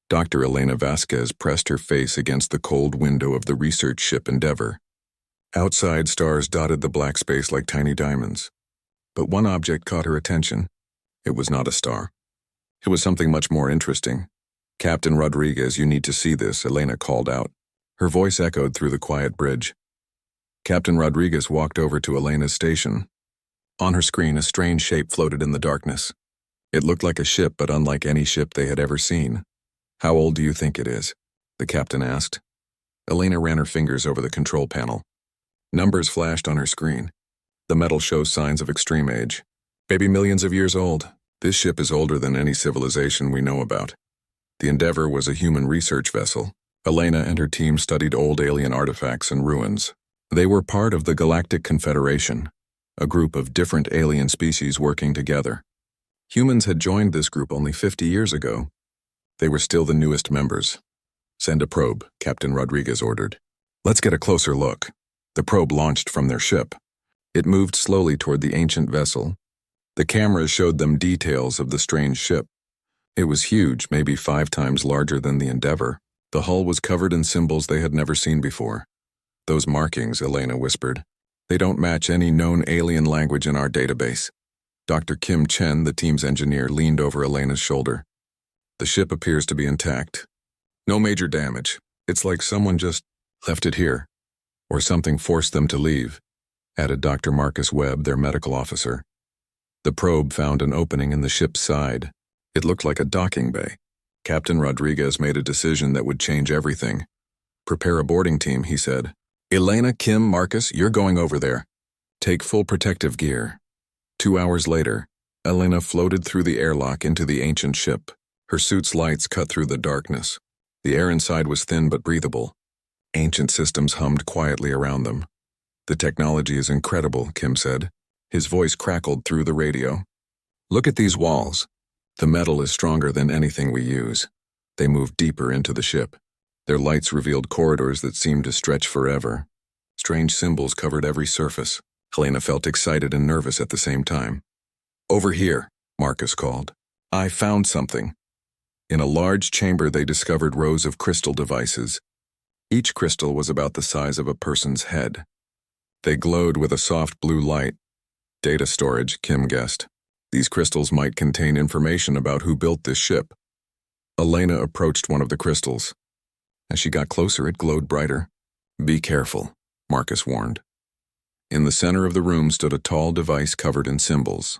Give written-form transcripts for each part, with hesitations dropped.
Dr. Elena Vasquez pressed her face against the cold window of the research ship Endeavor. Outside, stars dotted the black space like tiny diamonds. But one object caught her attention. It was not a star. It was something much more interesting. "Captain Rodriguez, you need to see this," Elena called out. Her voice echoed through the quiet bridge. Captain Rodriguez walked over to Elena's station. On her screen, a strange shape floated in the darkness. It looked like a ship, but unlike any ship they had ever seen. "How old do you think it is?" the captain asked. Elena ran her fingers over the control panel. Numbers flashed on her screen. The metal shows signs of extreme age. "Maybe millions of years old. This ship is older than any civilization we know about." The Endeavor was a human research vessel. Elena and her team studied old alien artifacts and ruins. They were part of the Galactic Confederation, a group of different alien species working together. Humans had joined this group only 50 years ago. They were still the newest members. "Send a probe," Captain Rodriguez ordered. "Let's get a closer look." The probe launched from their ship. It moved slowly toward the ancient vessel. The cameras showed them details of the strange ship. It was huge, maybe 5 times larger than the Endeavor. The hull was covered in symbols they had never seen before. "Those markings," Elena whispered. "They don't match any known alien language in our database." Dr. Kim Chen, the team's engineer, leaned over Elena's shoulder. "The ship appears to be intact. No major damage. It's like someone just left it here. Or something forced them to leave," added Dr. Marcus Webb, their medical officer. The probe found an opening in the ship's side. It looked like a docking bay. Captain Rodriguez made a decision that would change everything. "Prepare a boarding team," he said. "Elena, Kim, Marcus, you're going over there. Take full protective gear." 2 hours later, Elena floated through the airlock into the ancient ship. Her suit's lights cut through the darkness. The air inside was thin but breathable. Ancient systems hummed quietly around them. "The technology is incredible," Kim said. His voice crackled through the radio. "Look at these walls. The metal is stronger than anything we use." They moved deeper into the ship. Their lights revealed corridors that seemed to stretch forever. Strange symbols covered every surface. Helena felt excited and nervous at the same time. "Over here," Marcus called. "I found something." In a large chamber they discovered rows of crystal devices. Each crystal was about the size of a person's head. They glowed with a soft blue light. "Data storage," Kim guessed. "These crystals might contain information about who built this ship." Elena approached one of the crystals. As she got closer, it glowed brighter. "Be careful," Marcus warned. In the center of the room stood a tall device covered in symbols.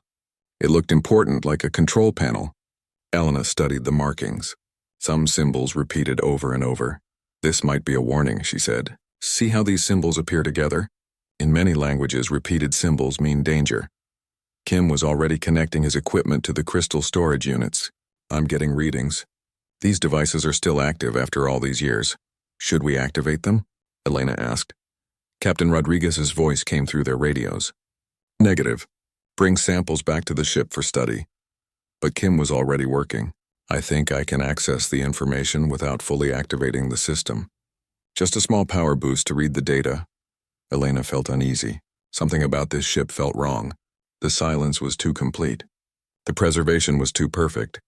It looked important, like a control panel. Elena studied the markings. Some symbols repeated over and over. "This might be a warning," she said. "See how these symbols appear together? In many languages, repeated symbols mean danger." Kim was already connecting his equipment to the crystal storage units. "I'm getting readings. These devices are still active after all these years. Should we activate them?" Elena asked. Captain Rodriguez's voice came through their radios. "Negative. Bring samples back to the ship for study." But Kim was already working. "I think I can access the information without fully activating the system. Just a small power boost to read the data." Elena felt uneasy. Something about this ship felt wrong. The silence was too complete. The preservation was too perfect.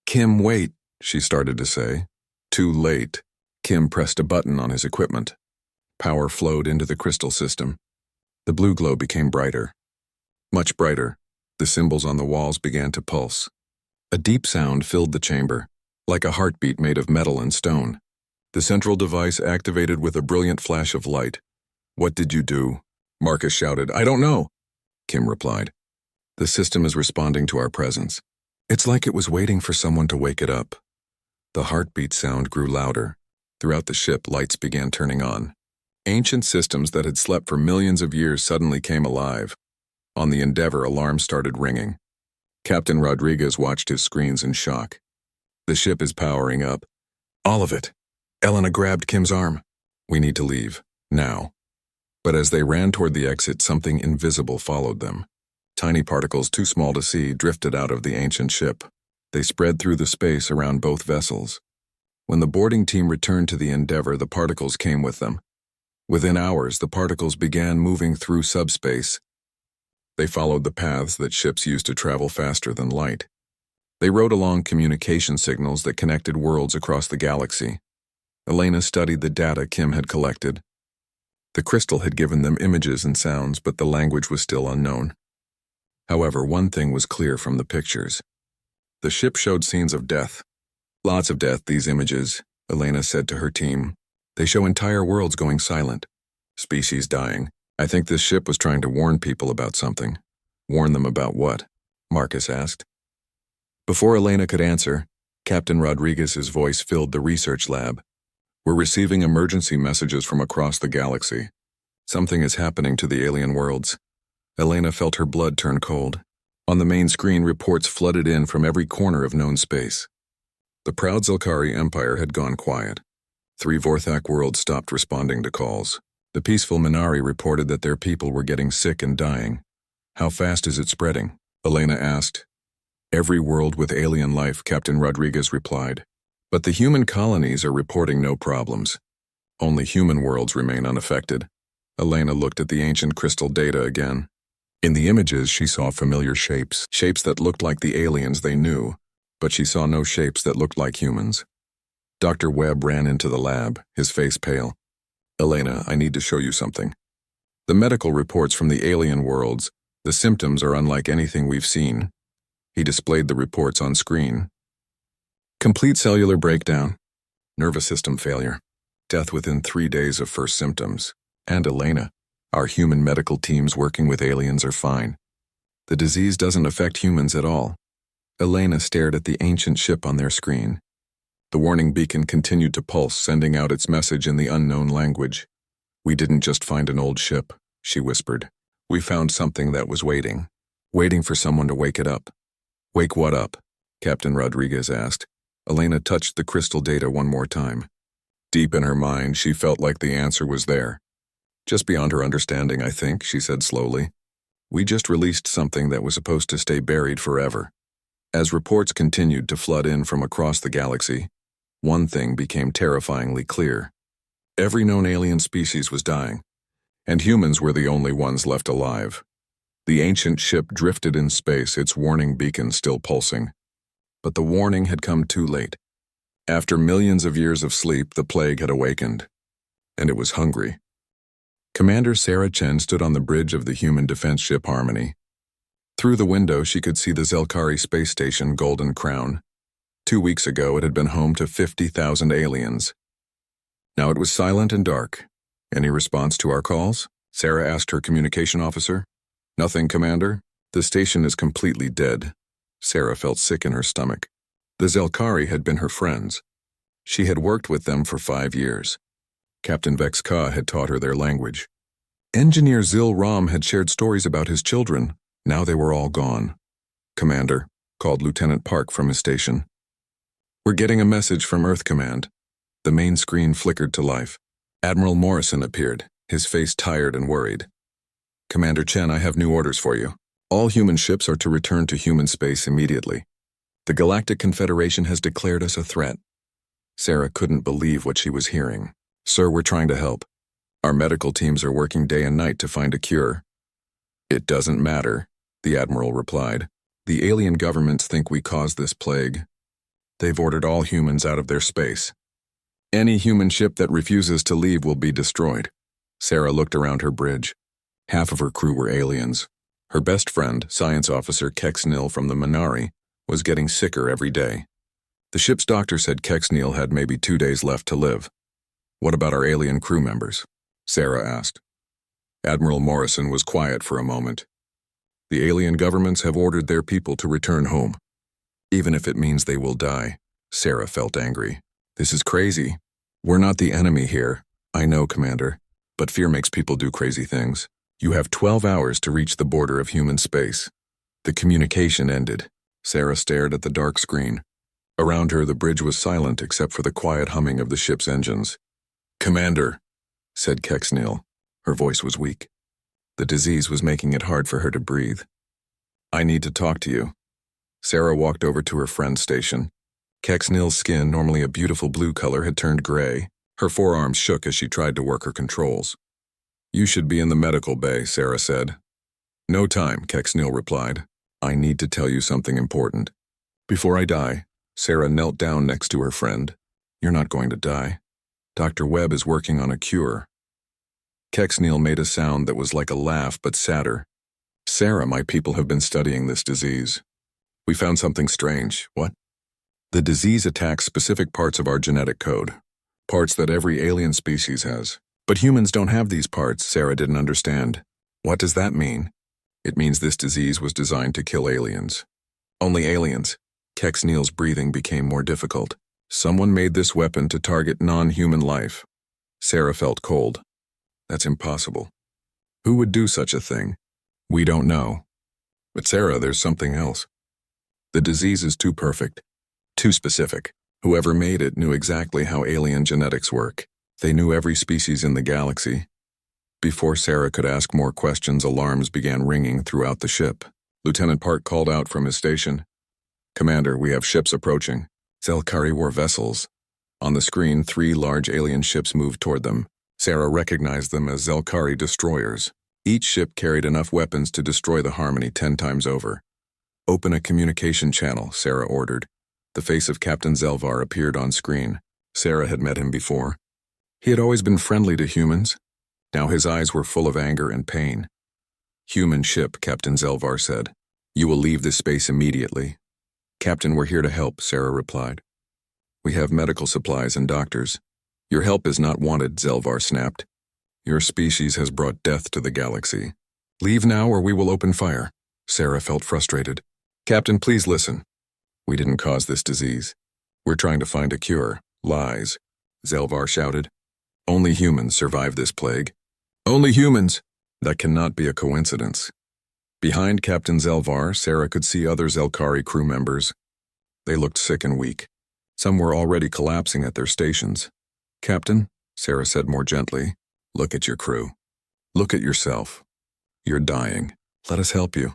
"Kim, wait," she started to say. Too late. Kim pressed a button on his equipment. Power flowed into the crystal system. The blue glow became brighter. Much brighter. The symbols on the walls began to pulse. A deep sound filled the chamber, like a heartbeat made of metal and stone. The central device activated with a brilliant flash of light. "What did you do?" Marcus shouted. "I don't know," Kim replied. "The system is responding to our presence. It's like it was waiting for someone to wake it up." The heartbeat sound grew louder. Throughout the ship, lights began turning on. Ancient systems that had slept for millions of years suddenly came alive. On the Endeavor, alarms started ringing. Captain Rodriguez watched his screens in shock. "The ship is powering up." "All of it." Elena grabbed Kim's arm. "We need to leave. Now." But as they ran toward the exit, something invisible followed them. Tiny particles too small to see drifted out of the ancient ship. They spread through the space around both vessels. When the boarding team returned to the Endeavor, the particles came with them. Within hours, the particles began moving through subspace. They followed the paths that ships used to travel faster than light. They rode along communication signals that connected worlds across the galaxy. Elena studied the data Kim had collected. The crystal had given them images and sounds, but the language was still unknown. However, one thing was clear from the pictures. The ship showed scenes of death. Lots of death, these images, Elena said to her team. They show entire worlds going silent. Species dying. I think this ship was trying to warn people about something. Warn them about what? Marcus asked. Before Elena could answer, Captain Rodriguez's voice filled the research lab. We're receiving emergency messages from across the galaxy. Something is happening to the alien worlds. Elena felt her blood turn cold. On the main screen, reports flooded in from every corner of known space. The proud Zelkari Empire had gone quiet. 3 Vorthak worlds stopped responding to calls. The peaceful Minari reported that their people were getting sick and dying. How fast is it spreading? Elena asked. Every world with alien life, Captain Rodriguez replied. But the human colonies are reporting no problems. Only human worlds remain unaffected. Elena looked at the ancient crystal data again. In the images, she saw familiar shapes that looked like the aliens they knew, but she saw no shapes that looked like humans. Dr. Webb ran into the lab, his face pale. Elena, I need to show you something. The medical reports from the alien worlds, the symptoms are unlike anything we've seen. He displayed the reports on screen. Complete cellular breakdown, nervous system failure, death within 3 days of first symptoms. And Elena, our human medical teams working with aliens are fine. The disease doesn't affect humans at all. Elena stared at the ancient ship on their screen. The warning beacon continued to pulse, sending out its message in the unknown language. We didn't just find an old ship, she whispered. We found something that was waiting for someone to wake it up. Wake what up? Captain Rodriguez asked. Elena touched the crystal data one more time. Deep in her mind, she felt like the answer was there. Just beyond her understanding, I think, she said slowly. We just released something that was supposed to stay buried forever. As reports continued to flood in from across the galaxy, one thing became terrifyingly clear. Every known alien species was dying, and humans were the only ones left alive. The ancient ship drifted in space, its warning beacon still pulsing. But the warning had come too late. After millions of years of sleep, the plague had awakened, and it was hungry. Commander Sarah Chen stood on the bridge of the human defense ship Harmony. Through the window, she could see the Zelkari space station Golden Crown. 2 weeks ago, it had been home to 50,000 aliens. Now it was silent and dark. Any response to our calls? Sarah asked her communication officer. Nothing, Commander. The station is completely dead. Sarah felt sick in her stomach. The Zelkari had been her friends. She had worked with them for 5 years. Captain Vex Ka had taught her their language. Engineer Zil Ram had shared stories about his children. Now they were all gone. Commander, called Lieutenant Park from his station. We're getting a message from Earth Command. The main screen flickered to life. Admiral Morrison appeared, his face tired and worried. Commander Chen, I have new orders for you. All human ships are to return to human space immediately. The Galactic Confederation has declared us a threat. Sarah couldn't believe what she was hearing. Sir, we're trying to help. Our medical teams are working day and night to find a cure. It doesn't matter, the Admiral replied. The alien governments think we caused this plague. They've ordered all humans out of their space. Any human ship that refuses to leave will be destroyed. Sarah looked around her bridge. Half of her crew were aliens. Her best friend, Science Officer Kexnil from the Minari, was getting sicker every day. The ship's doctor said Kexnil had maybe 2 days left to live. What about our alien crew members? Sarah asked. Admiral Morrison was quiet for a moment. The alien governments have ordered their people to return home. Even if it means they will die. Sarah felt angry. This is crazy. We're not the enemy here. I know, Commander. But fear makes people do crazy things. You have 12 hours to reach the border of human space. The communication ended. Sarah stared at the dark screen. Around her, the bridge was silent except for the quiet humming of the ship's engines. Commander, said Kexnil. Her voice was weak. The disease was making it hard for her to breathe. I need to talk to you. Sarah walked over to her friend's station. Kexnil's skin, normally a beautiful blue color, had turned gray. Her forearms shook as she tried to work her controls. You should be in the medical bay, Sarah said. No time, Kexnil replied. I need to tell you something important. Before I die, Sarah knelt down next to her friend. You're not going to die. Dr. Webb is working on a cure. Kexneal made a sound that was like a laugh but sadder. Sarah, my people have been studying this disease. We found something strange. What? The disease attacks specific parts of our genetic code. Parts that every alien species has. But humans don't have these parts, Sarah didn't understand. What does that mean? It means this disease was designed to kill aliens. Only aliens. Kexneal's breathing became more difficult. Someone made this weapon to target non-human life. Sarah felt cold. That's impossible. Who would do such a thing? We don't know. But Sarah, there's something else. The disease is too perfect. Too specific. Whoever made it knew exactly how alien genetics work. They knew every species in the galaxy. Before Sarah could ask more questions, alarms began ringing throughout the ship. Lieutenant Park called out from his station. Commander, we have ships approaching. Zelkari War vessels. On the screen, 3 large alien ships moved toward them. Sarah recognized them as Zelkari destroyers. Each ship carried enough weapons to destroy the Harmony 10 times over. Open a communication channel, Sarah ordered. The face of Captain Zelvar appeared on screen. Sarah had met him before. He had always been friendly to humans. Now his eyes were full of anger and pain. Human ship, Captain Zelvar said. You will leave this space immediately. Captain, we're here to help, Sarah replied. We have medical supplies and doctors. Your help is not wanted, Zelvar snapped. Your species has brought death to the galaxy. Leave now or we will open fire. Sarah felt frustrated. Captain, please listen. We didn't cause this disease. We're trying to find a cure. Lies, Zelvar shouted. Only humans survive this plague. Only humans! That cannot be a coincidence. Behind Captain Zelvar, Sarah could see other Zelkari crew members. They looked sick and weak. Some were already collapsing at their stations. Captain, Sarah said more gently, look at your crew. Look at yourself. You're dying. Let us help you.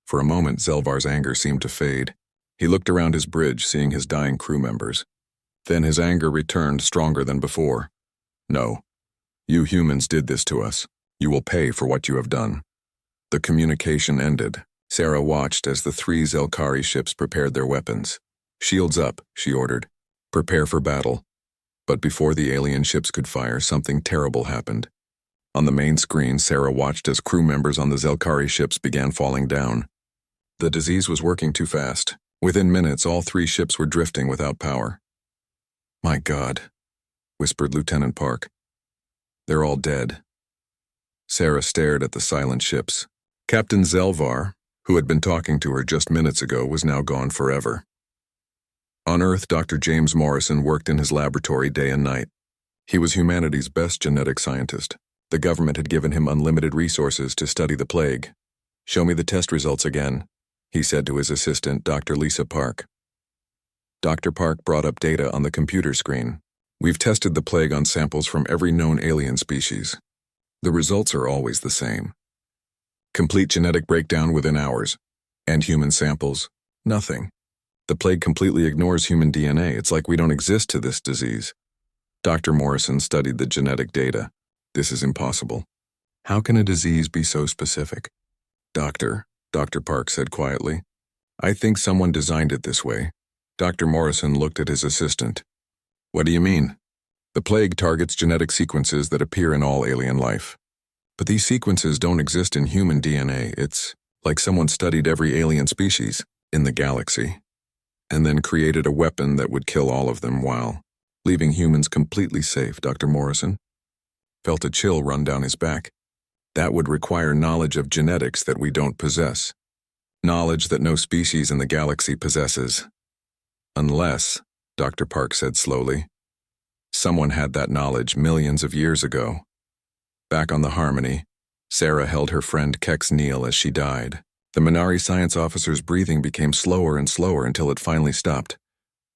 For a moment, Zelvar's anger seemed to fade. He looked around his bridge, seeing his dying crew members. Then his anger returned stronger than before. No. You humans did this to us. You will pay for what you have done. The communication ended. Sarah watched as the 3 Zelkari ships prepared their weapons. Shields up, she ordered. Prepare for battle. But before the alien ships could fire, something terrible happened. On the main screen, Sarah watched as crew members on the Zelkari ships began falling down. The disease was working too fast. Within minutes, all 3 ships were drifting without power. My God, whispered Lieutenant Park. They're all dead. Sarah stared at the silent ships. Captain Zelvar, who had been talking to her just minutes ago, was now gone forever. On Earth, Dr. James Morrison worked in his laboratory day and night. He was humanity's best genetic scientist. The government had given him unlimited resources to study the plague. Show me the test results again, he said to his assistant, Dr. Lisa Park. Dr. Park brought up data on the computer screen. We've tested the plague on samples from every known alien species. The results are always the same. Complete genetic breakdown within hours. And human samples, nothing. The plague completely ignores human DNA. It's like we don't exist to this disease. Dr. Morrison studied the genetic data. This is impossible. How can a disease be so specific? Dr. Park said quietly. I think someone designed it this way. Dr. Morrison looked at his assistant. What do you mean? The plague targets genetic sequences that appear in all alien life. But these sequences don't exist in human DNA. It's like someone studied every alien species in the galaxy and then created a weapon that would kill all of them while leaving humans completely safe, Dr. Morrison felt a chill run down his back. That would require knowledge of genetics that we don't possess. Knowledge that no species in the galaxy possesses. Unless, Dr. Park said slowly, someone had that knowledge millions of years ago. Back on the Harmony, Sarah held her friend Kexneal as she died. The Minari science officer's breathing became slower and slower until it finally stopped.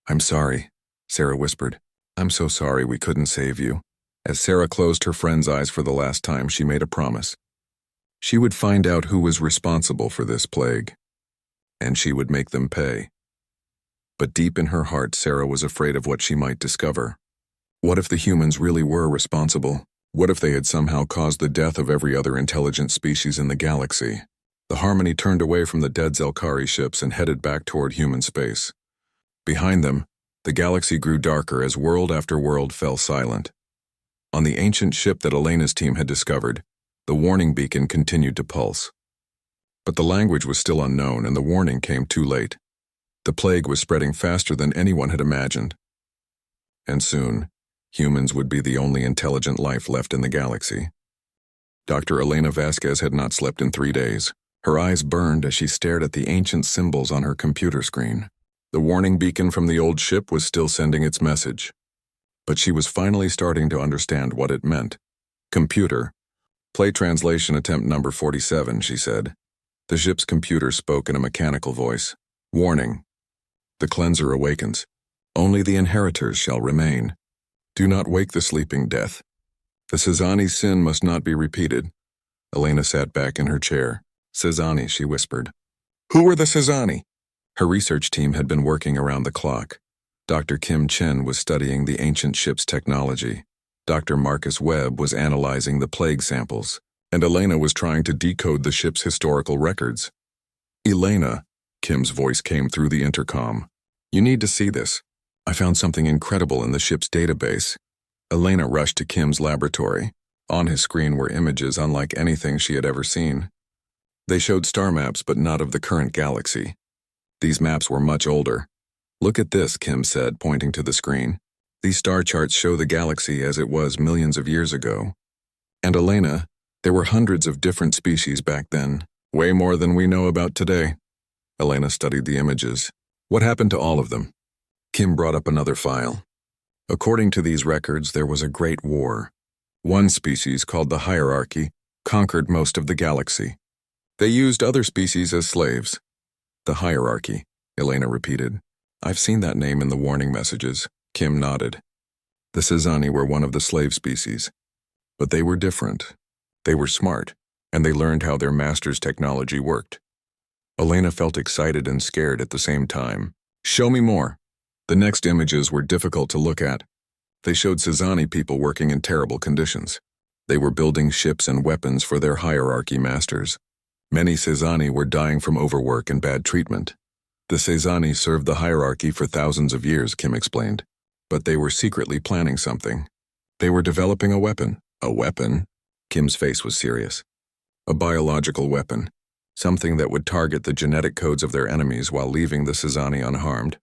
I'm sorry, Sarah whispered. I'm so sorry we couldn't save you. As Sarah closed her friend's eyes for the last time, she made a promise. She would find out who was responsible for this plague, and she would make them pay. But deep in her heart, Sarah was afraid of what she might discover. What if the humans really were responsible? What if they had somehow caused the death of every other intelligent species in the galaxy? The Harmony turned away from the dead Zelkari ships and headed back toward human space. Behind them, the galaxy grew darker as world after world fell silent. On the ancient ship that Elena's team had discovered, the warning beacon continued to pulse. But the language was still unknown, and the warning came too late. The plague was spreading faster than anyone had imagined. And soon, humans would be the only intelligent life left in the galaxy. Dr. Elena Vasquez had not slept in 3 days. Her eyes burned as she stared at the ancient symbols on her computer screen. The warning beacon from the old ship was still sending its message. But she was finally starting to understand what it meant. Computer. Play translation attempt number 47, she said. The ship's computer spoke in a mechanical voice. Warning. The cleanser awakens. Only the inheritors shall remain. Do not wake the sleeping death. The Cezanne sin must not be repeated. Elena sat back in her chair. Cezanne, she whispered. Who were the Cezanne? Her research team had been working around the clock. Dr. Kim Chen was studying the ancient ship's technology. Dr. Marcus Webb was analyzing the plague samples, and Elena was trying to decode the ship's historical records. Elena, Kim's voice came through the intercom. You need to see this. I found something incredible in the ship's database. Elena rushed to Kim's laboratory. On his screen were images unlike anything she had ever seen. They showed star maps, but not of the current galaxy. These maps were much older. Look at this, Kim said, pointing to the screen. These star charts show the galaxy as it was millions of years ago. And Elena, there were hundreds of different species back then, way more than we know about today. Elena studied the images. What happened to all of them? Kim brought up another file. According to these records, there was a great war. One species, called the Hierarchy, conquered most of the galaxy. They used other species as slaves. The Hierarchy, Elena repeated. I've seen that name in the warning messages. Kim nodded. The Cezanne were one of the slave species. But they were different. They were smart, and they learned how their master's technology worked. Elena felt excited and scared at the same time. Show me more. The next images were difficult to look at. They showed Cezanne people working in terrible conditions. They were building ships and weapons for their Hierarchy masters. Many Cezanne were dying from overwork and bad treatment. The Cezanne served the Hierarchy for thousands of years, Kim explained. But they were secretly planning something. They were developing a weapon. A weapon? Kim's face was serious. A biological weapon. Something that would target the genetic codes of their enemies while leaving the Cezanne unharmed.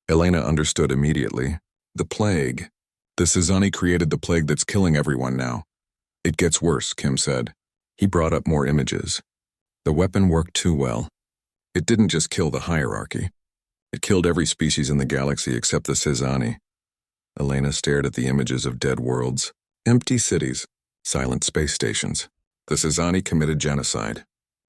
Elena understood immediately. The plague. The Cezanne created the plague that's killing everyone now. It gets worse, Kim said. He brought up more images. The weapon worked too well. It didn't just kill the Hierarchy. It killed every species in the galaxy except the Cezanne. Elena stared at the images of dead worlds, empty cities, silent space stations. The Cezanne committed genocide.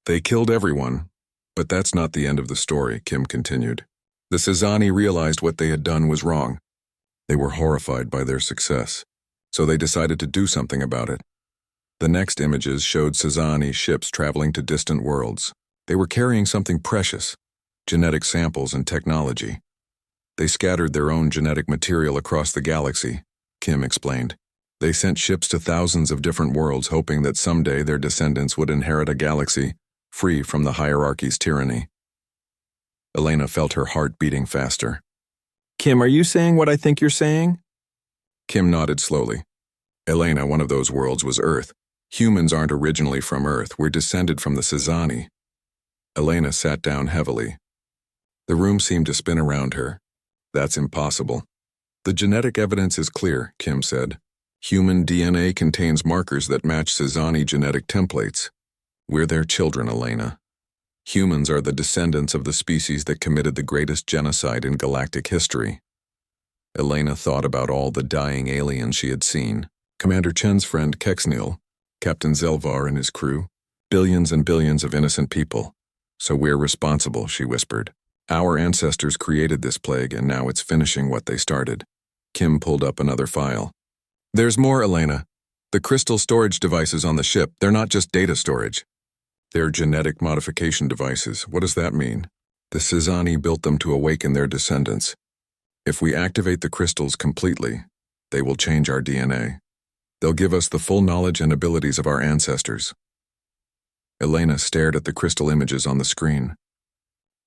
They killed everyone, but that's not the end of the story, Kim continued. The Cezanne realized what they had done was wrong. They were horrified by their success, so they decided to do something about it. The next images showed Cezanne ships traveling to distant worlds. They were carrying something precious, genetic samples and technology. They scattered their own genetic material across the galaxy, Kim explained. They sent ships to thousands of different worlds, hoping that someday their descendants would inherit a galaxy free from the Hierarchy's tyranny. Elena felt her heart beating faster. Kim, are you saying what I think you're saying? Kim nodded slowly. Elena, one of those worlds was Earth. Humans aren't originally from Earth. We're descended from the Cezanne. Elena sat down heavily. The room seemed to spin around her. That's impossible. The genetic evidence is clear, Kim said. Human DNA contains markers that match Cezanne genetic templates. We're their children, Elena. Humans are the descendants of the species that committed the greatest genocide in galactic history. Elena thought about all the dying aliens she had seen. Commander Chen's friend Kexnil, Captain Zelvar and his crew, billions and billions of innocent people. So we're responsible, she whispered. Our ancestors created this plague, and now it's finishing what they started. Kim pulled up another file. There's more, Elena. The crystal storage devices on the ship, they're not just data storage. They're genetic modification devices. What does that mean? The Cezanne built them to awaken their descendants. If we activate the crystals completely, they will change our DNA. They'll give us the full knowledge and abilities of our ancestors. Elena stared at the crystal images on the screen.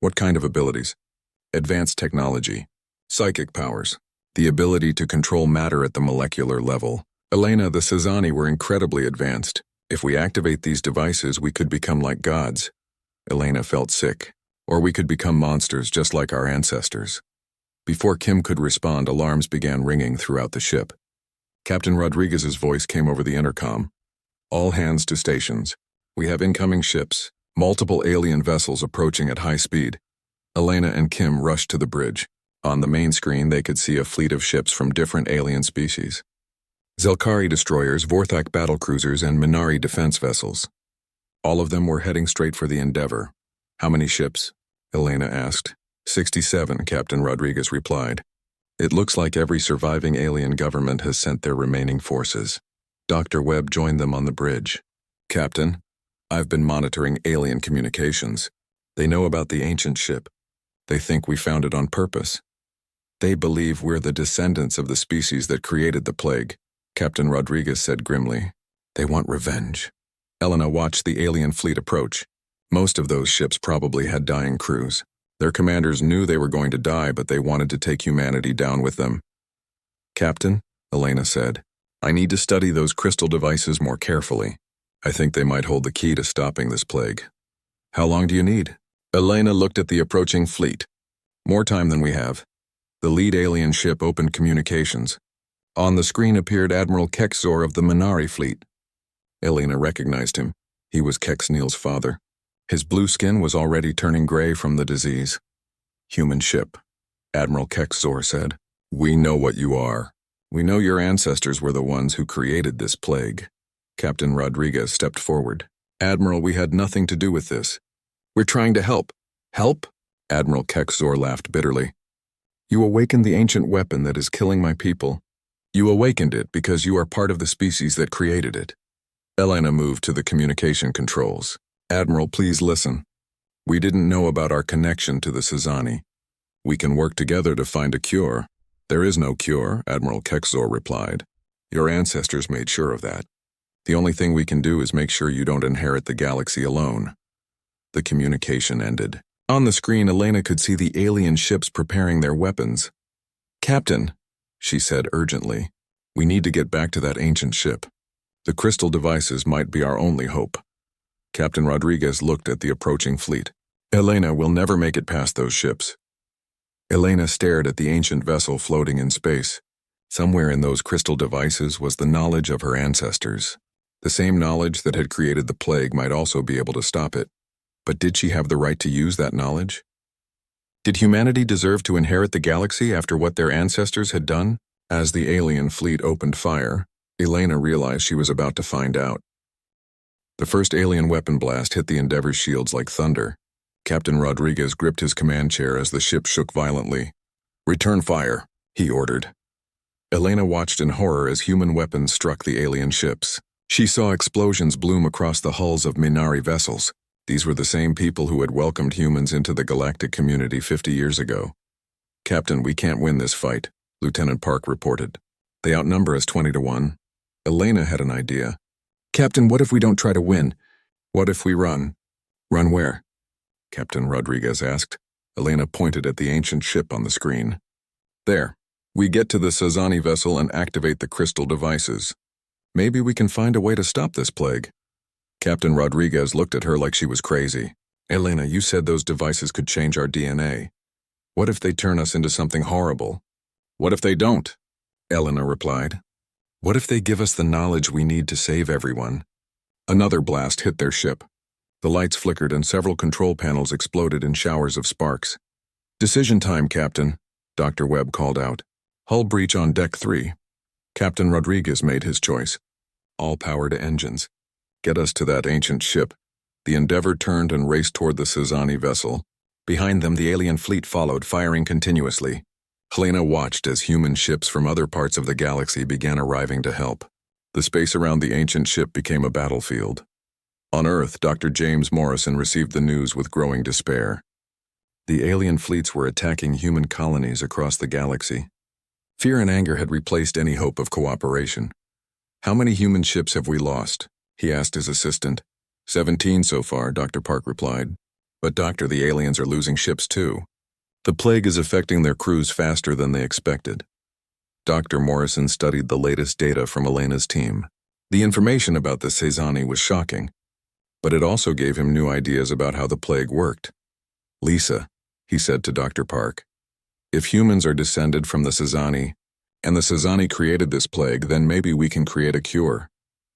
What kind of abilities? Advanced technology, psychic powers, the ability to control matter at the molecular level. Elena, the Sazani were incredibly advanced. If we activate these devices, we could become like gods. Elena felt sick. Or we could become monsters just like our ancestors. Before Kim could respond, alarms began ringing throughout the ship. Captain Rodriguez's voice came over the intercom. All hands to stations. We have incoming ships, multiple alien vessels approaching at high speed. Elena and Kim rushed to the bridge. On the main screen, they could see a fleet of ships from different alien species. Zelkari destroyers, Vorthak battlecruisers, and Minari defense vessels. All of them were heading straight for the Endeavor. How many ships? Elena asked. 67, Captain Rodriguez replied. It looks like every surviving alien government has sent their remaining forces. Dr. Webb joined them on the bridge. Captain, I've been monitoring alien communications. They know about the ancient ship. They think we found it on purpose. They believe we're the descendants of the species that created the plague, Captain Rodriguez said grimly. They want revenge. Elena watched the alien fleet approach. Most of those ships probably had dying crews. Their commanders knew they were going to die, but they wanted to take humanity down with them. Captain, Elena said, I need to study those crystal devices more carefully. I think they might hold the key to stopping this plague. How long do you need? Elena looked at the approaching fleet. More time than we have. The lead alien ship opened communications. On the screen appeared Admiral Kexor of the Minari fleet. Elena recognized him. He was Kexneel's father. His blue skin was already turning gray from the disease. Human ship, Admiral Kexor said. We know what you are. We know your ancestors were the ones who created this plague. Captain Rodriguez stepped forward. Admiral, we had nothing to do with this. We're trying to help. Help? Admiral Kexor laughed bitterly. You awakened the ancient weapon that is killing my people. You awakened it because you are part of the species that created it. Elena moved to the communication controls. Admiral, please listen. We didn't know about our connection to the Sazani. We can work together to find a cure. There is no cure, Admiral Kexor replied. Your ancestors made sure of that. The only thing we can do is make sure you don't inherit the galaxy alone. The communication ended. On the screen, Elena could see the alien ships preparing their weapons. Captain, she said urgently, we need to get back to that ancient ship. The crystal devices might be our only hope. Captain Rodriguez looked at the approaching fleet. Elena will never make it past those ships. Elena stared at the ancient vessel floating in space. Somewhere in those crystal devices was the knowledge of her ancestors. The same knowledge that had created the plague might also be able to stop it. But did she have the right to use that knowledge? Did humanity deserve to inherit the galaxy after what their ancestors had done? As the alien fleet opened fire, Elena realized she was about to find out. The first alien weapon blast hit the Endeavor's shields like thunder. Captain Rodriguez gripped his command chair as the ship shook violently. Return fire, he ordered. Elena watched in horror as human weapons struck the alien ships. She saw explosions bloom across the hulls of Minari vessels. These were the same people who had welcomed humans into the galactic community 50 years ago. Captain, we can't win this fight, Lieutenant Park reported. They outnumber us 20-1. Elena had an idea. Captain, what if we don't try to win? What if we run? Run where? Captain Rodriguez asked. Elena pointed at the ancient ship on the screen. There. We get to the Sazani vessel and activate the crystal devices. Maybe we can find a way to stop this plague. Captain Rodriguez looked at her like she was crazy. Elena, you said those devices could change our DNA. What if they turn us into something horrible? What if they don't? Elena replied. What if they give us the knowledge we need to save everyone? Another blast hit their ship. The lights flickered and several control panels exploded in showers of sparks. Decision time, Captain, Dr. Webb called out. Hull breach on Deck 3. Captain Rodriguez made his choice. All power to engines. Get us to that ancient ship. The Endeavor turned and raced toward the Sazani vessel. Behind them, the alien fleet followed, firing continuously. Helena watched as human ships from other parts of the galaxy began arriving to help. The space around the ancient ship became a battlefield. On Earth, Dr. James Morrison received the news with growing despair. The alien fleets were attacking human colonies across the galaxy. Fear and anger had replaced any hope of cooperation. How many human ships have we lost? He asked his assistant. 17 so far, Dr. Park replied. But doctor, the aliens are losing ships too. The plague is affecting their crews faster than they expected. Dr. Morrison studied the latest data from Elena's team. The information about the Sezani was shocking, but it also gave him new ideas about how the plague worked. Lisa, he said to Dr. Park, if humans are descended from the Sezani, and the Sezani created this plague, then maybe we can create a cure.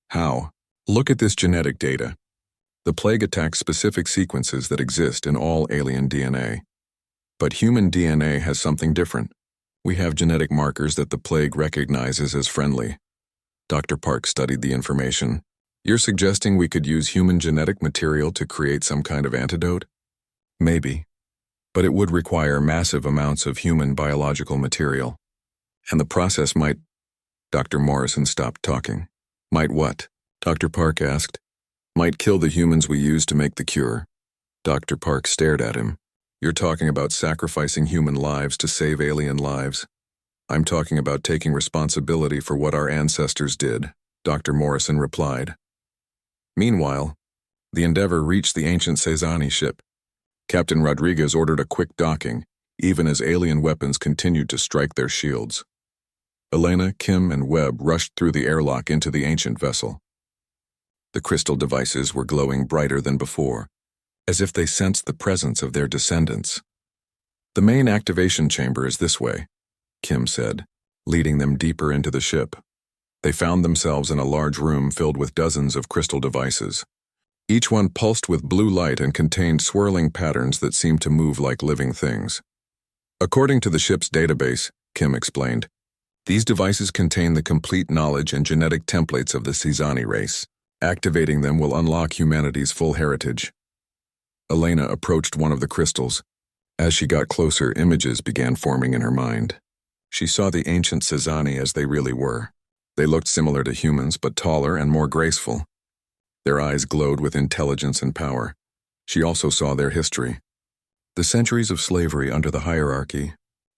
How? Look at this genetic data. The plague attacks specific sequences that exist in all alien DNA. But human DNA has something different. We have genetic markers that the plague recognizes as friendly. Dr. Park studied the information. You're suggesting we could use human genetic material to create some kind of antidote? Maybe. But it would require massive amounts of human biological material. And the process might... Dr. Morrison stopped talking. Might what? Dr. Park asked. Might kill the humans we use to make the cure. Dr. Park stared at him. You're talking about sacrificing human lives to save alien lives. I'm talking about taking responsibility for what our ancestors did, Dr. Morrison replied. Meanwhile, the Endeavour reached the ancient Sezani ship. Captain Rodriguez ordered a quick docking, even as alien weapons continued to strike their shields. Elena, Kim, and Webb rushed through the airlock into the ancient vessel. The crystal devices were glowing brighter than before, as if they sensed the presence of their descendants. The main activation chamber is this way, Kim said, leading them deeper into the ship. They found themselves in a large room filled with dozens of crystal devices. Each one pulsed with blue light and contained swirling patterns that seemed to move like living things. According to the ship's database, Kim explained, these devices contain the complete knowledge and genetic templates of the Sezani race. Activating them will unlock humanity's full heritage. Elena approached one of the crystals. As she got closer, images began forming in her mind. She saw the ancient Sezani as they really were. They looked similar to humans, but taller and more graceful. Their eyes glowed with intelligence and power. She also saw their history. The centuries of slavery under the hierarchy,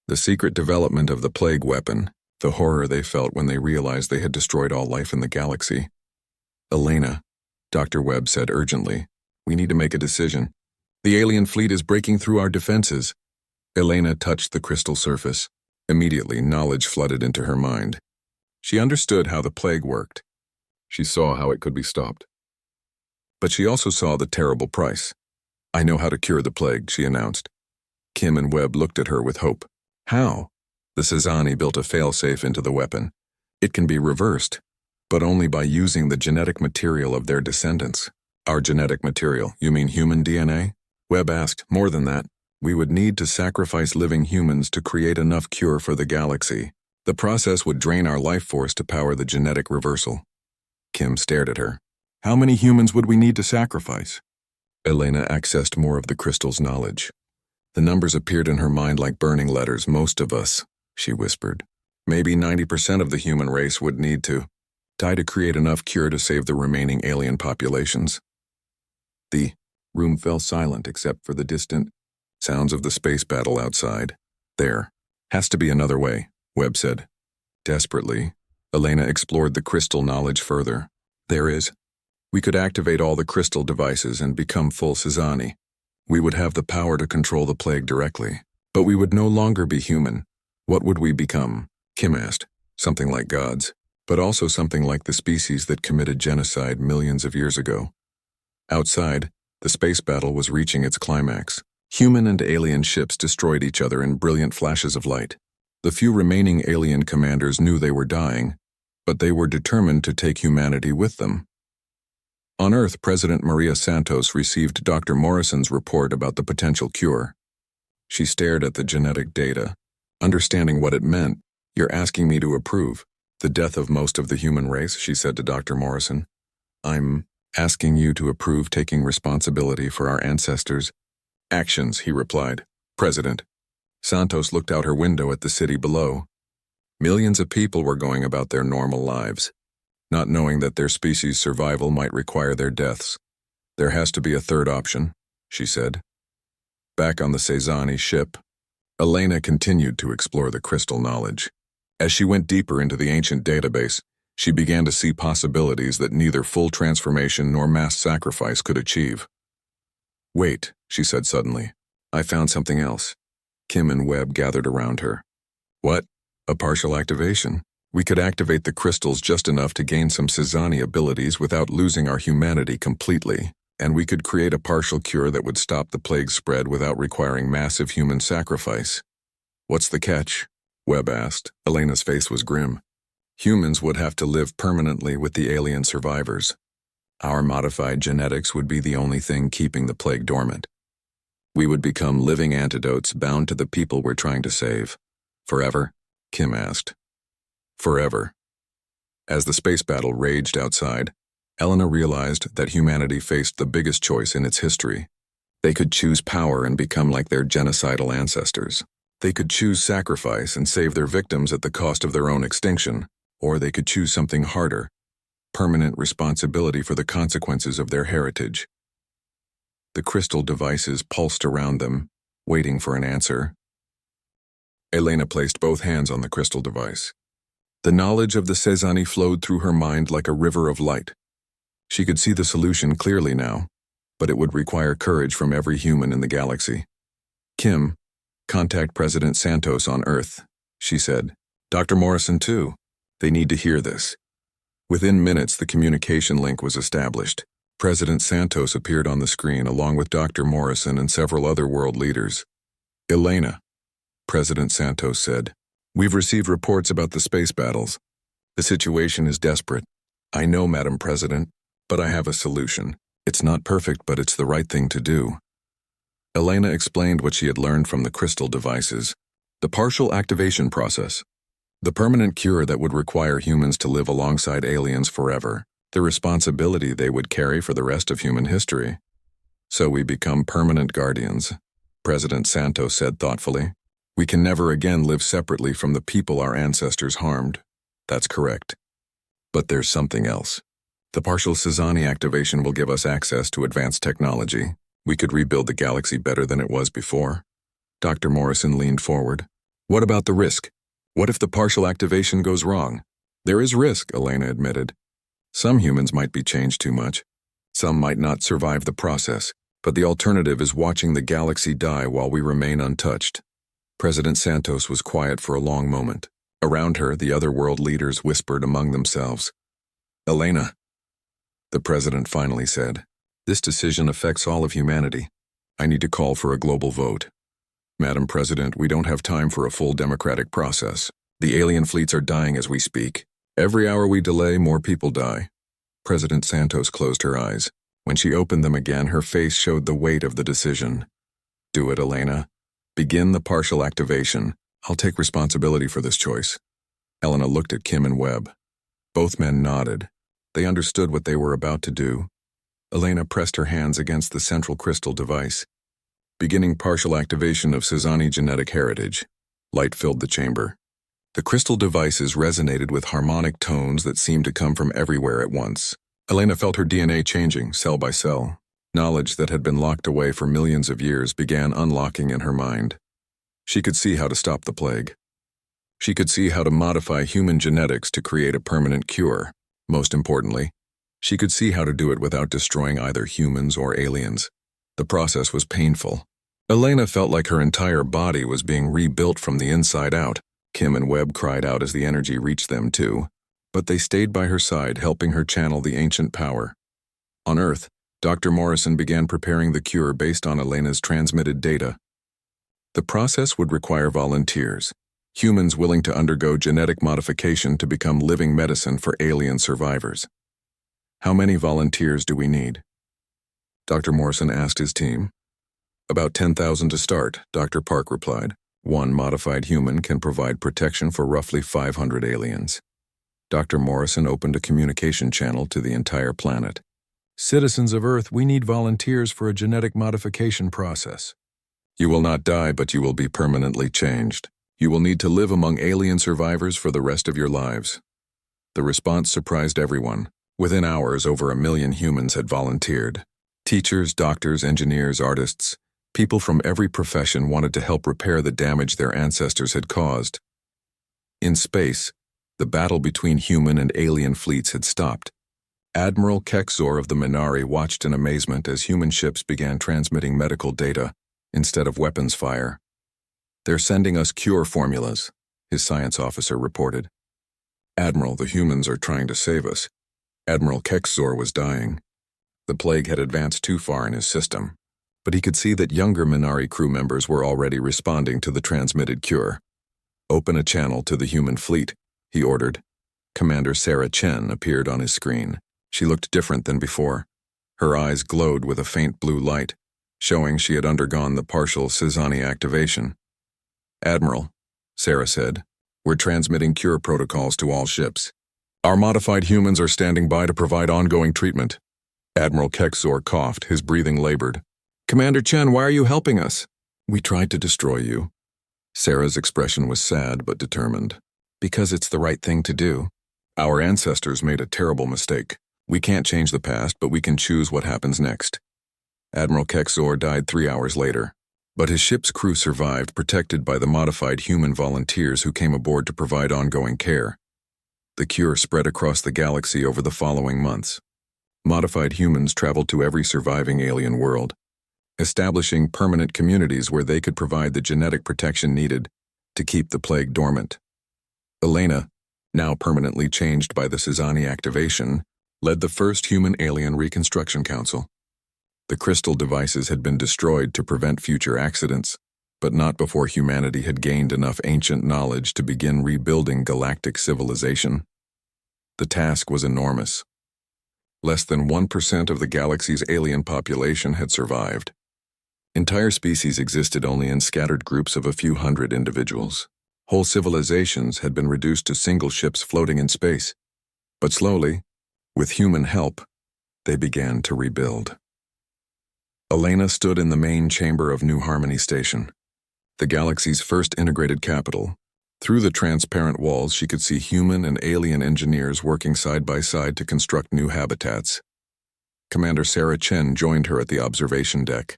the secret development of the plague weapon, the horror they felt when they realized they had destroyed all life in the galaxy. Elena, Dr. Webb said urgently, we need to make a decision. The alien fleet is breaking through our defenses. Elena touched the crystal surface. Immediately, knowledge flooded into her mind. She understood how the plague worked. She saw how it could be stopped. But she also saw the terrible price. I know how to cure the plague, she announced. Kim and Webb looked at her with hope. How? The Sezani built a failsafe into the weapon. It can be reversed, but only by using the genetic material of their descendants. Our genetic material, you mean human DNA? Webb asked. More than that, we would need to sacrifice living humans to create enough cure for the galaxy. The process would drain our life force to power the genetic reversal. Kim stared at her. How many humans would we need to sacrifice? Elena accessed more of the crystal's knowledge. The numbers appeared in her mind like burning letters. Most of us, she whispered. Maybe 90% of the human race would need to die to create enough cure to save the remaining alien populations. The room fell silent except for the distant sounds of the space battle outside. There has to be another way, Webb said. Desperately, Elena explored the crystal knowledge further. There is. We could activate all the crystal devices and become full Sezani. We would have the power to control the plague directly. But we would no longer be human. What would we become? Kim asked. Something like gods, but also something like the species that committed genocide millions of years ago. Outside, the space battle was reaching its climax. Human and alien ships destroyed each other in brilliant flashes of light. The few remaining alien commanders knew they were dying, but they were determined to take humanity with them. On Earth, President Maria Santos received Dr. Morrison's report about the potential cure. She stared at the genetic data, understanding what it meant. You're asking me to approve the death of most of the human race, she said to Dr. Morrison. I'm asking you to approve taking responsibility for our ancestors' actions, he replied. President. Santos looked out her window at the city below. Millions of people were going about their normal lives, not knowing that their species' survival might require their deaths. There has to be a third option, she said. Back on the Sezani ship, Elena continued to explore the crystal knowledge. As she went deeper into the ancient database, She began to see possibilities that neither full transformation nor mass sacrifice could achieve. "Wait," she said suddenly. "I found something else." Kim and Webb gathered around her. "What? A partial activation? We could activate the crystals just enough to gain some Sazani abilities without losing our humanity completely, and we could create a partial cure that would stop the plague spread without requiring massive human sacrifice." "What's the catch?" Webb asked. Elena's face was grim. "Humans would have to live permanently with the alien survivors. Our modified genetics would be the only thing keeping the plague dormant. We would become living antidotes bound to the people we're trying to save." "Forever?" Kim asked. "Forever." As the space battle raged outside, Elena realized that humanity faced the biggest choice in its history. They could choose power and become like their genocidal ancestors. They could choose sacrifice and save their victims at the cost of their own extinction, or they could choose something harder, permanent responsibility for the consequences of their heritage. The crystal devices pulsed around them, waiting for an answer. Elena placed both hands on the crystal device. The knowledge of the Sazani flowed through her mind like a river of light. She could see the solution clearly now, but it would require courage from every human in the galaxy. "Kim, contact President Santos on Earth," she said. "Dr. Morrison too. They need to hear this." Within minutes, the communication link was established. President Santos appeared on the screen along with Dr. Morrison and several other world leaders. "Elena," President Santos said, "we've received reports about the space battles. The situation is desperate. I know, Madam President, but I have a solution. It's not perfect, but it's the right thing to do." Elena explained what she had learned from the crystal devices. The partial activation process. The permanent cure that would require humans to live alongside aliens forever. The responsibility they would carry for the rest of human history. "So we become permanent guardians," President Santos said thoughtfully. "We can never again live separately from the people our ancestors harmed." "That's correct. But there's something else. The partial Sazani activation will give us access to advanced technology. We could rebuild the galaxy better than it was before." Dr. Morrison leaned forward. "What about the risk? What if the partial activation goes wrong?" "There is risk," Elena admitted. "Some humans might be changed too much. Some might not survive the process, but the alternative is watching the galaxy die while we remain untouched." President Santos was quiet for a long moment. Around her, the other world leaders whispered among themselves. "Elena," the president finally said, "this decision affects all of humanity. I need to call for a global vote." "Madam President, we don't have time for a full democratic process. The alien fleets are dying as we speak. Every hour we delay, more people die." President Santos closed her eyes. When she opened them again, her face showed the weight of the decision. "Do it, Elena. Begin the partial activation. I'll take responsibility for this choice." Elena looked at Kim and Webb. Both men nodded. They understood what they were about to do. Elena pressed her hands against the central crystal device. Beginning partial activation of Sazani genetic heritage. Light filled the chamber. The crystal devices resonated with harmonic tones that seemed to come from everywhere at once. Elena felt her DNA changing, cell by cell. Knowledge that had been locked away for millions of years began unlocking in her mind. She could see how to stop the plague. She could see how to modify human genetics to create a permanent cure. Most importantly, she could see how to do it without destroying either humans or aliens. The process was painful. Elena felt like her entire body was being rebuilt from the inside out. Kim and Webb cried out as the energy reached them too, but they stayed by her side, helping her channel the ancient power. On Earth, Dr. Morrison began preparing the cure based on Elena's transmitted data. The process would require volunteers, humans willing to undergo genetic modification to become living medicine for alien survivors. "How many volunteers do we need?" Dr. Morrison asked his team. "About 10,000 to start," Dr. Park replied. "One modified human can provide protection for roughly 500 aliens." Dr. Morrison opened a communication channel to the entire planet. "Citizens of Earth, we need volunteers for a genetic modification process. You will not die, but you will be permanently changed. You will need to live among alien survivors for the rest of your lives." The response surprised everyone. Within hours, over 1 million humans had volunteered. Teachers, doctors, engineers, artists. People from every profession wanted to help repair the damage their ancestors had caused. In space, The battle between human and alien fleets had stopped. Admiral Kexor of the Minari watched in amazement as human ships began transmitting medical data instead of weapons fire. "They're sending us cure formulas," his science officer reported. "Admiral, the humans are trying to save us." Admiral Kexor was dying. The plague had advanced too far in his system, but he could see that younger Minari crew members were already responding to the transmitted cure. "Open a channel to the human fleet," he ordered. Commander Sarah Chen appeared on his screen. She looked different than before. Her eyes glowed with a faint blue light, showing she had undergone the partial Sizani activation. "Admiral," Sarah said, "we're transmitting cure protocols to all ships. Our modified humans are standing by to provide ongoing treatment." Admiral Kexor coughed, his breathing labored. "Commander Chen, why are you helping us?" "We tried to destroy you." Sarah's expression was sad but determined. "Because it's the right thing to do. Our ancestors made a terrible mistake. We can't change the past, but we can choose what happens next." Admiral Kexor died 3 hours later, but his ship's crew survived, protected by the modified human volunteers who came aboard to provide ongoing care. The cure spread across the galaxy over the following months. Modified humans traveled to every surviving alien world, establishing permanent communities where they could provide the genetic protection needed to keep the plague dormant. Elena, now permanently changed by the Sizani activation, led the first Human-Alien Reconstruction Council. The crystal devices had been destroyed to prevent future accidents, but not before humanity had gained enough ancient knowledge to begin rebuilding galactic civilization. The task was enormous. Less than 1% of the galaxy's alien population had survived. Entire species existed only in scattered groups of a few hundred individuals. Whole civilizations had been reduced to single ships floating in space. But slowly, with human help, they began to rebuild. Elena stood in the main chamber of New Harmony Station, the galaxy's first integrated capital. Through the transparent walls, she could see human and alien engineers working side by side to construct new habitats. Commander Sarah Chen joined her at the observation deck.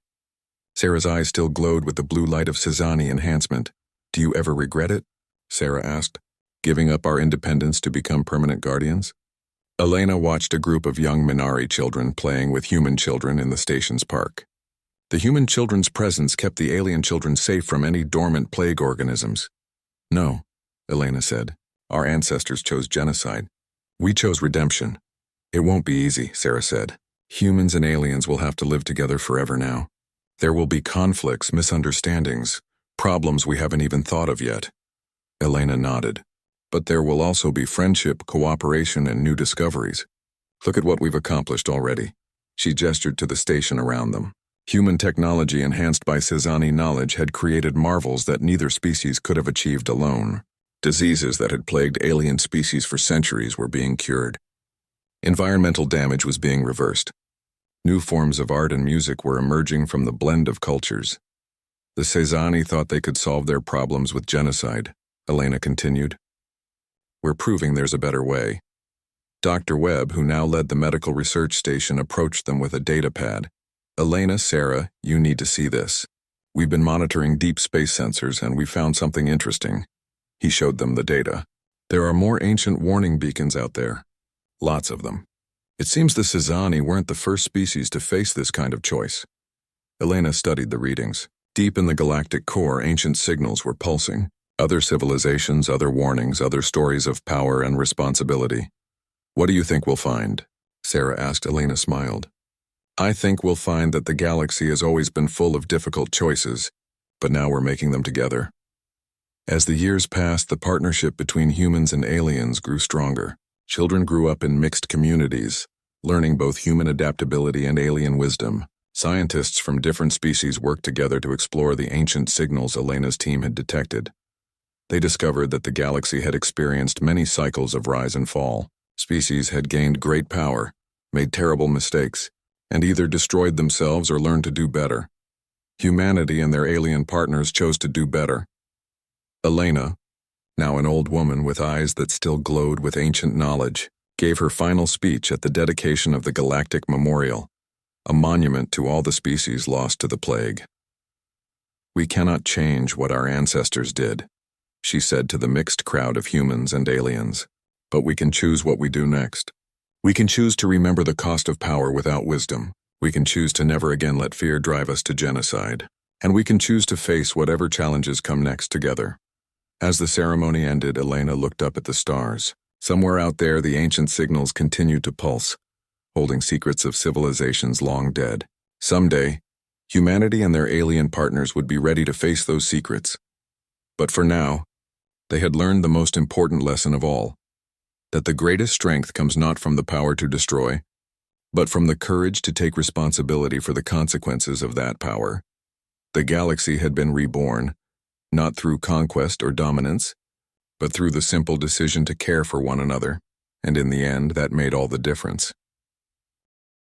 Sarah's eyes still glowed with the blue light of Sizani enhancement. "Do you ever regret it?" Sarah asked. "Giving up our independence to become permanent guardians?" Elena watched a group of young Minari children playing with human children in the station's park. The human children's presence kept the alien children safe from any dormant plague organisms. "No," Elena said. "Our ancestors chose genocide. We chose redemption." "It won't be easy," Sarah said. "Humans and aliens will have to live together forever now. There will be conflicts, misunderstandings, problems we haven't even thought of yet." Elena nodded. "But there will also be friendship, cooperation, and new discoveries. Look at what we've accomplished already." She gestured to the station around them. Human technology enhanced by Sizani knowledge had created marvels that neither species could have achieved alone. Diseases that had plagued alien species for centuries were being cured. Environmental damage was being reversed. New forms of art and music were emerging from the blend of cultures. The Sizani thought they could solve their problems with genocide, Elena continued. "We're proving there's a better way." Dr. Webb, who now led the medical research station, approached them with a data pad. "Elena, Sarah, you need to see this. We've been monitoring deep space sensors and we found something interesting." He showed them the data. "There are more ancient warning beacons out there. Lots of them. It seems the Sizani weren't the first species to face this kind of choice." Elena studied the readings. Deep in the galactic core, ancient signals were pulsing. Other civilizations, other warnings, other stories of power and responsibility. "What do you think we'll find?" Sarah asked. Elena smiled. "I think we'll find that the galaxy has always been full of difficult choices, but now we're making them together." As the years passed, the partnership between humans and aliens grew stronger. Children grew up in mixed communities, learning both human adaptability and alien wisdom. Scientists from different species worked together to explore the ancient signals Elena's team had detected. They discovered that the galaxy had experienced many cycles of rise and fall. Species had gained great power, made terrible mistakes, and either destroyed themselves or learned to do better. Humanity and their alien partners chose to do better. Elena, now an old woman with eyes that still glowed with ancient knowledge, gave her final speech at the dedication of the Galactic Memorial, a monument to all the species lost to the plague. "We cannot change what our ancestors did, she said to the mixed crowd of humans and aliens. But we can choose what we do next. We can choose to remember the cost of power without wisdom. We can choose to never again let fear drive us to genocide. And we can choose to face whatever challenges come next together. As the ceremony ended, Elena looked up at the stars. Somewhere out there, the ancient signals continued to pulse, holding secrets of civilizations long dead. Someday, humanity and their alien partners would be ready to face those secrets. But for now, they had learned the most important lesson of all, that the greatest strength comes not from the power to destroy, but from the courage to take responsibility for the consequences of that power. The galaxy had been reborn, not through conquest or dominance, but through the simple decision to care for one another, and in the end, that made all the difference.